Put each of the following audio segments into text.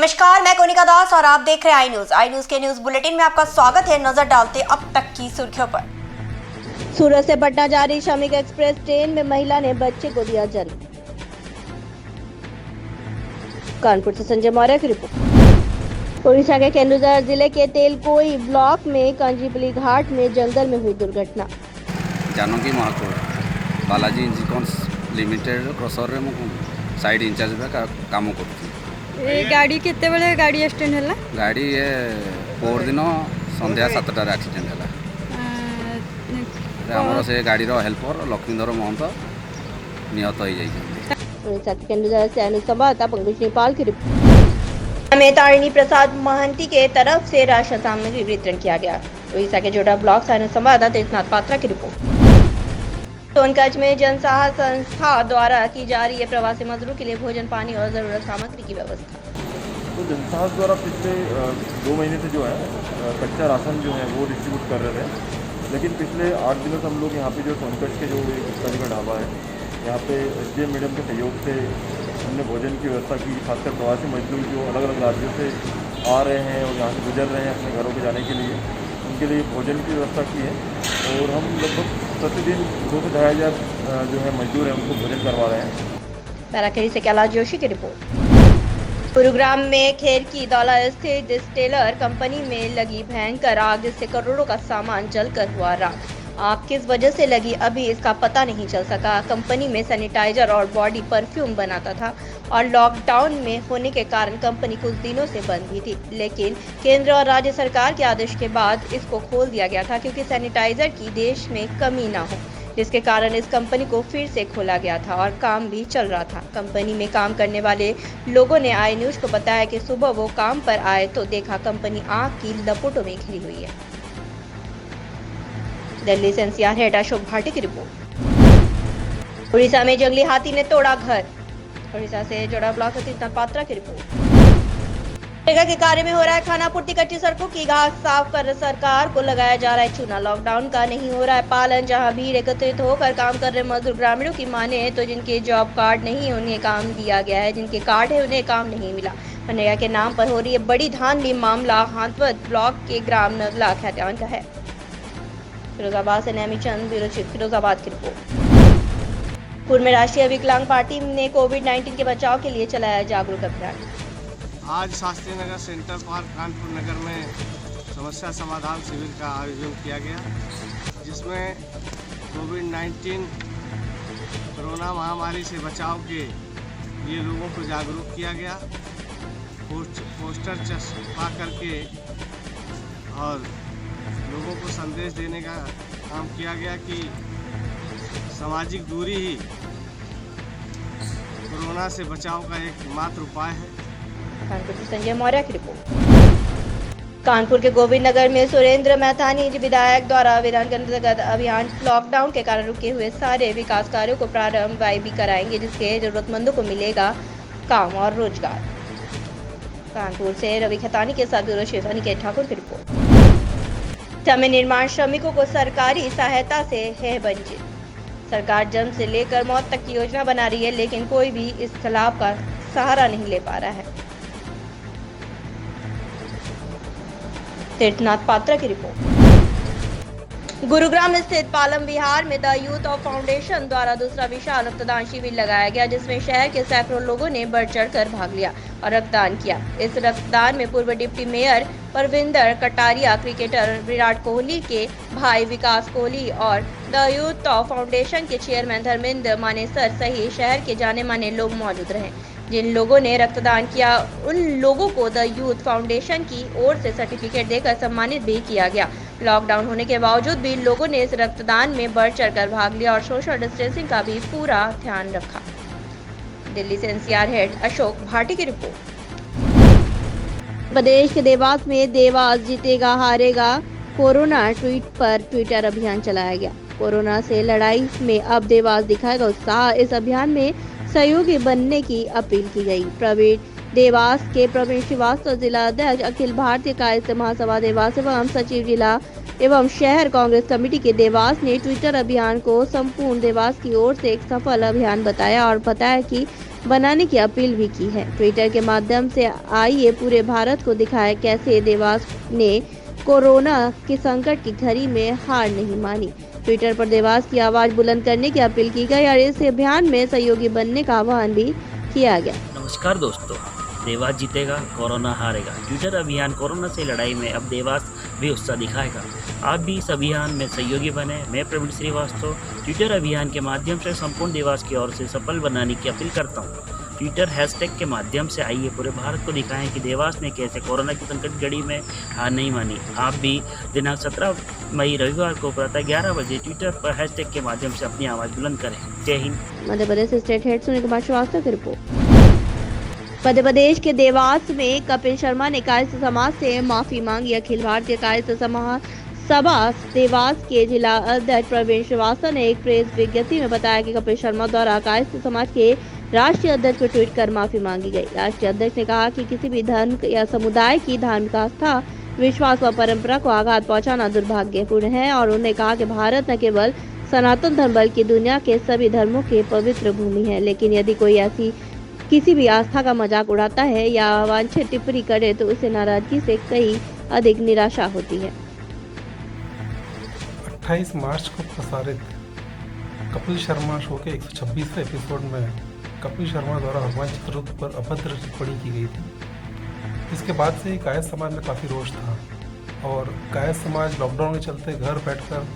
नमस्कार, मैं कोनिका दास और आप देख रहे हैं आई न्यूज के न्यूज बुलेटिन में आपका स्वागत है। नजर डालते अब तक की सुर्खियों पर। सूरत से पटना जा रही श्रमिक एक्सप्रेस ट्रेन में महिला ने बच्चे को दिया जन्म। कानपुर से संजय मौर्य की रिपोर्ट। उड़ीसा के केंदुझर जिले के तेलकोई ब्लॉक में कांजीबली घाट में जंगल में हुई दुर्घटना। Janaki Mahakud Balaji Engicons limited crusher side in charge काम कर गाड़ी केते बेले गाड़ी एक्सीडेंट हला गाड़ी ये पोर दिन संध्या 7टार एक्सीडेंट है आमर से गाड़ी हेल्पर लक्ष्मीधर महंत निहत हो जाइए। उड़ीसा के केंदुझर से अनुज संवाददाता पंकज नेपाल की रिपोर्ट में तारिणी प्रसाद महंती के तरफ से राशन सामग्री वितरण किया गया। उड़ीसा के जोड़ा ब्लॉक से अनुज संवाददाता तेजनाथ पात्रा की रिपोर्ट। सोनकच्छ में जनसाहस संस्था द्वारा की जा रही है प्रवासी मजदूरों के लिए भोजन पानी और जरूरत सामग्री की व्यवस्था। तो जनसाहस द्वारा पिछले 2 महीने से जो है कच्चा राशन जो है वो डिस्ट्रीब्यूट कर रहे थे, लेकिन पिछले 8 दिनों से हम लोग यहाँ पे जो सोनकच्छ के जो एक गुप्ता जी का ढाबा है यहाँ पे SDM मैडम के सहयोग से हमने भोजन की व्यवस्था की। खासकर प्रवासी मजदूर जो अलग अलग राज्यों से आ रहे हैं और यहाँ से गुजर रहे हैं अपने घरों को जाने के लिए, उनके लिए भोजन की व्यवस्था की है। और हम लगभग प्रतिदिन 2 से 2.5 हज़ार जो है मजदूर हैं उनको भोजन करवा रहे हैं। पैराखेरी से कैलाश जोशी की रिपोर्ट। गुरुग्राम में खेर की दौला स्थित डिस्टिलर कंपनी में लगी भयंकर आग, जिससे करोड़ों का सामान जलकर हुआ राख। आग किस वजह से लगी अभी इसका पता नहीं चल सका। कंपनी में सैनिटाइजर और बॉडी परफ्यूम बनाता था और लॉकडाउन में होने के कारण कंपनी कुछ दिनों से बंद भी थी, लेकिन केंद्र और राज्य सरकार के आदेश के बाद इसको खोल दिया गया था क्योंकि सैनिटाइजर की देश में कमी ना हो, जिसके कारण इस कंपनी को फिर से खोला गया था और काम भी चल रहा था। कंपनी में काम करने वाले लोगों ने आई न्यूज को बताया कि सुबह वो काम पर आए तो देखा कंपनी आग की लपटों में घिरी हुई है। दिल्ली से NCR हेड अशोक भाटी की रिपोर्ट। उड़ीसा में जंगली हाथी ने तोड़ा घर। उड़ीसा से जोड़ा ब्लॉक से तेजनाथ पात्रा की रिपोर्ट। मनरेगा के कार्य में हो रहा है खानापूर्ति, कच्ची सड़कों की घास साफ कर सरकार को लगाया जा रहा है चूना। लॉकडाउन का नहीं हो रहा है पालन, जहां भीड़ एकत्रित होकर काम कर रहे मजदूर। ग्रामीणों की माने तो जिनके जॉब कार्ड नहीं है उन्हें काम दिया गया है, जिनके कार्ड है उन्हें काम नहीं मिला। मनरेगा के नाम पर हो रही है बड़ी धांधली। मामला हाथवद ब्लॉक के ग्राम नगला खैतान का है। फिरोजाबाद से नैमी चंद, ब्यूरो चीफ फिरोजाबाद की रिपोर्ट। पूर्व में राष्ट्रीय विकलांग पार्टी ने कोविड-19 के बचाव के लिए चलाया जागरूक अभियान। आज शास्त्री नगर सेंटर पार्क कानपुर नगर में समस्या समाधान शिविर का आयोजन किया गया, जिसमें कोविड-19 कोरोना महामारी से बचाव के लिए लोगों को जागरूक किया गया। पोस्टर छपा करके और लोगों को संदेश देने का काम किया गया कि सामाजिक दूरी ही कोरोना से बचाव का एकमात्र उपाय है। कानपुर से संजय मौर्य की रिपोर्ट। कानपुर के गोविंद नगर में सुरेंद्र मैथानी विधायक द्वारा अभियान के अंतर्गत अभियान लॉकडाउन के कारण रुके हुए सारे विकास कार्यों को प्रारंभ भी कराएंगे, जिसके जरूरतमंदों को मिलेगा काम और रोजगार। कानपुर से रवि खैतानी के साथ ब्यूरो चीफ अनिकेत ठाकुर की रिपोर्ट। में निर्माण श्रमिकों को सरकारी सहायता से है वंचित। सरकार जन्म से लेकर मौत तक की योजना बना रही है, लेकिन कोई भी इस लाभ का सहारा नहीं ले पा रहा है। तेजनाथ पात्रा की रिपोर्ट। गुरुग्राम स्थित पालम विहार में द यूथ ऑफ फाउंडेशन द्वारा दूसरा विशाल रक्तदान शिविर लगाया गया, जिसमें शहर के सैकड़ों लोगों ने बढ़ चढ़कर भाग लिया और रक्तदान किया। इस रक्तदान में पूर्व deputy mayor Parvinder Kataria, cricketer Virat Kohli के भाई विकास कोहली और द यूथ ऑफ फाउंडेशन के चेयरमैन धर्मेंद्र मानेसर सहित शहर के जाने माने लोग मौजूद रहे। जिन लोगों ने रक्तदान किया उन लोगों को द यूथ फाउंडेशन की ओर से सर्टिफिकेट देकर सम्मानित भी किया गया। लॉकडाउन होने के बावजूद भी लोगों ने इस रक्तदान में बढ़ चढ़कर भाग लिया और सोशल डिस्टेंसिंग का भी पूरा ध्यान रखा। दिल्ली से NCR हेड अशोक भाटी की रिपोर्ट। प्रदेश के देवास में देवास जीतेगा हारेगा कोरोना ट्वीट पर ट्विटर अभियान चलाया गया। कोरोना से लड़ाई में अब देवास दिखाएगा उत्साह। इस अभियान में सहयोगी बनने की अपील की गई। देवास के प्रवीण श्रीवास्तव, जिला अध्यक्ष अखिल भारतीय कायस्थ महासभा देवास एवं सचिव जिला एवं शहर कांग्रेस कमेटी के देवास ने ट्विटर अभियान को संपूर्ण देवास की ओर से एक सफल अभियान बताया और बताया कि बनाने की अपील भी की है। ट्विटर के माध्यम से आइए पूरे भारत को दिखाए कैसे देवास ने कोरोना के संकट की घड़ी में हार नहीं मानी। ट्विटर पर देवास की आवाज बुलंद करने की अपील की गई और इस अभियान में सहयोगी बनने का आह्वान भी किया गया। नमस्कार दोस्तों, देवास जीतेगा, कोरोना हारेगा। ट्विटर अभियान कोरोना से लड़ाई में अब देवास भी उत्साह दिखाएगा। आप भी इस अभियान में सहयोगी बने। मैं प्रवीण श्रीवास्तव ट्विटर अभियान के माध्यम से संपूर्ण देवास की ओर से सफल बनाने की अपील करता हूँ। ट्विटर हैशटैग के माध्यम से आइए पूरे भारत को दिखाएं कि देवास ने कैसे कोरोना की संकट घड़ी में हार नहीं मानी। आप भी दिनांक 17 मई रविवार को प्रातः 11 बजे ट्विटर पर हैशटैग के माध्यम से अपनी आवाज़ बुलंद करें। जय हिंद। मध्य प्रदेश स्टेट हेड सुनील कुमार श्रीवास्तव की रिपोर्ट। मध्य प्रदेश के देवास में कपिल शर्मा ने कायस्थ समाज से माफी मांगी। अखिल भारतीय कायस्थ सभा देवास के जिला अध्यक्ष प्रवीण श्रीवास्तव ने एक प्रेस विज्ञप्ति में बताया कि कपिल शर्मा द्वारा कायस्थ समाज के राष्ट्रीय अध्यक्ष को ट्वीट कर माफी मांगी गई। राष्ट्रीय अध्यक्ष ने कहा कि किसी भी धर्म या समुदाय की धार्मिक आस्था, विश्वास व परंपरा को आघात पहुंचाना दुर्भाग्यपूर्ण है और उन्होंने कहा कि भारत न केवल सनातन धर्म बल्कि दुनिया के सभी धर्मों के पवित्र भूमि है। लेकिन यदि कोई ऐसी किसी भी आस्था का मजाक उड़ाता है या अवांछित टिप्पणी करे तो उसे नाराजगी से कहीं अधिक निराशा होती है। 28 मार्च को प्रसारित कपिल शर्मा शो के 126वें एपिसोड में कपिल शर्मा द्वारा अवांछित रूप पर अभद्र टिप्पणी की गई थी। इसके बाद से कायस्थ समाज में काफ़ी रोष था और कायस्थ समाज लॉकडाउन के चलते घर बैठकर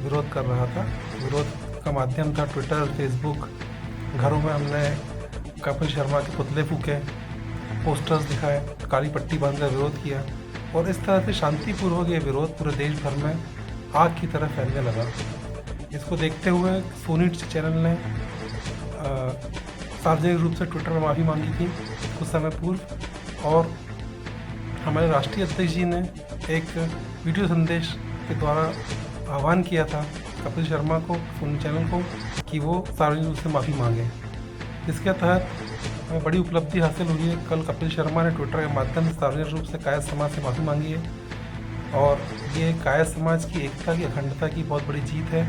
विरोध कर रहा था। विरोध का माध्यम था ट्विटर, फेसबुक। घरों में हमने कपिल शर्मा के पुतले फूके, पोस्टर्स दिखाए, काली पट्टी बांधकर विरोध किया और इस तरह से शांतिपूर्वक ये विरोध पूरे देश भर में आग की तरह फैलने लगा। इसको देखते हुए सोनी चैनल ने सार्वजनिक रूप से ट्विटर पर माफ़ी मांगी थी कुछ समय पूर्व और हमारे राष्ट्रीय अध्यक्ष जी ने एक वीडियो संदेश के द्वारा आह्वान किया था कपिल शर्मा को, सोनी चैनल को, कि वो सार्वजनिक रूप से माफ़ी मांगे। इसके तहत हमें बड़ी उपलब्धि हासिल हुई है। कल कपिल शर्मा ने ट्विटर के माध्यम से सार्वजनिक रूप से कायस्थ समाज से माफ़ी मांगी है और ये कायस्थ समाज की एकता की, अखंडता की बहुत बड़ी जीत है।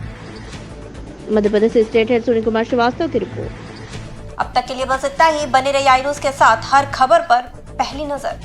मध्य प्रदेश स्टेट हेड सुनील कुमार श्रीवास्तव की रिपोर्ट। अब तक के लिए बस इतना ही। बने रहिए आई न्यूज़ के साथ, हर खबर पर पहली नजर।